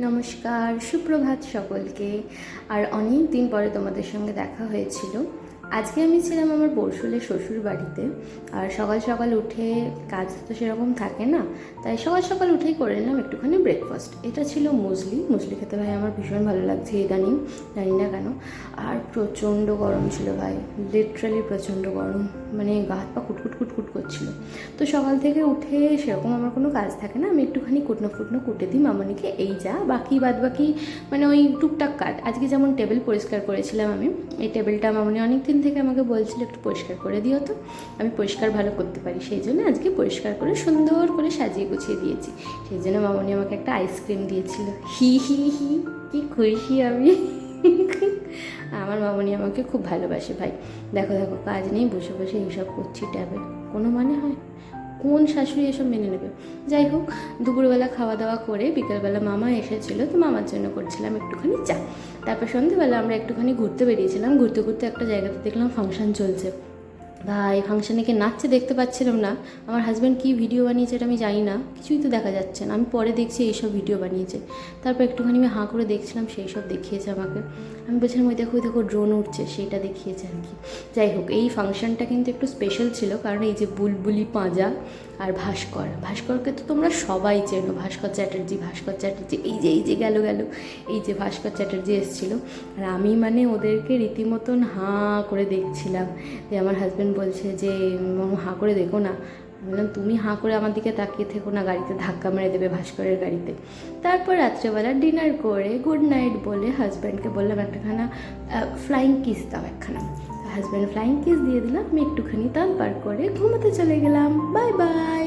নমস্কার, সুপ্রভাত সকলকে। আর অনেক দিন পরে তোমাদের সঙ্গে দেখা হয়েছিল। আজকে আমি ছিলাম আমার পরশুলের শ্বশুর বাড়িতে। আর সকাল সকাল উঠে কাজ তো সেরকম থাকে না, তাই সকাল সকাল উঠেই করে নিলাম একটুখানি ব্রেকফাস্ট। এটা ছিল মুসলি। মুসলি খেতে ভাই আমার ভীষণ ভালো লাগছে ইদানিং, জানি না কেন। আর প্রচণ্ড গরম ছিল ভাই, লিটারালি প্রচণ্ড গরম, মানে গা হাত পা কুটকুট কুটকুট করছিল। তো সকাল থেকে উঠে সেরকম আমার কোনো কাজ থাকে না, আমি একটুখানি কুটনো ফুটনো কুটে দিই মামনিকে, এই যা। বাদ বাকি মানে ওই টুকটাক কাট। আজকে যেমন টেবিল পরিষ্কার করেছিলাম আমি, এই টেবিলটা মামনি অনেক দিন থেকে আমাকে বলছিল একটু পরিষ্কার করে দিও, তো আমি পরিষ্কার ভালো করতে পারি, সেই জন্য আজকে পরিষ্কার করে সুন্দর করে সাজিয়ে গুছিয়ে দিয়েছি। সেই জন্য মামনি আমাকে একটা আইসক্রিম দিয়েছিল। হি হি হি, কি খুশি আমি। আমার মামনি আমাকে খুব ভালোবাসে ভাই। দেখো দেখো, কাজ নেই, বসে বসে এইসব করছি ট্যাবে, কোনো মানে হয়? কোন শাশুড়ি এসব মেনে নেবে? যাই হোক, দুপুরবেলা খাওয়া দাওয়া করে বিকেলবেলা মামা এসেছিলো, তো মামার জন্য করছিলাম একটুখানি চা। তারপর সন্ধ্যেবেলা আমরা একটুখানি ঘুরতে বেরিয়েছিলাম। ঘুরতে ঘুরতে একটা জায়গাতে দেখলাম ফাংশন চলছে। ভাই, ফাংশানে কে নাচছে দেখতে পাচ্ছিলাম না। আমার হাজব্যান্ড কী ভিডিও বানিয়েছে এটা আমি জানি না, কিছুই তো দেখা যাচ্ছে না। আমি পরে দেখছি এইসব ভিডিও বানিয়েছে। তারপর একটুখানি আমি হাঁ করে দেখছিলাম, সেই সব দেখিয়েছে আমাকে। আমি বলছিলাম ওই দেখো ড্রোন উঠছে, সেইটা দেখিয়েছে আর কি। যাই হোক, এই ফাংশনটা কিন্তু একটু স্পেশাল ছিল, কারণ এই যে বুলবুলি পাঁজা আর ভাস্করকে তো তোমরা সবাই চেনো। ভাস্কর চ্যাটার্জি এই যে গেল এই যে ভাস্কর চ্যাটার্জি এসেছিলো। আর আমি মানে ওদেরকে রীতিমতন হাঁ করে দেখছিলাম। যে আমার হাজব্যান্ড বলছে যে হাঁ করে দেখো না। বললাম তুমি হাঁ করে আমার দিকে তাকিয়ে থেকো না, গাড়িতে ধাক্কা মেরে দেবে ভাস্করের গাড়িতে। তারপর রাত্রেবেলা ডিনার করে গুড নাইট বলে হাজব্যান্ডকে বললাম একটাখানা ফ্লাইং কিস দাও একখানা। হাজব্যান্ড ফ্লাইং কিস দিয়ে দিলাম, আমি একটুখানি তাল পার করে ঘুমাতে চলে গেলাম। Bye bye.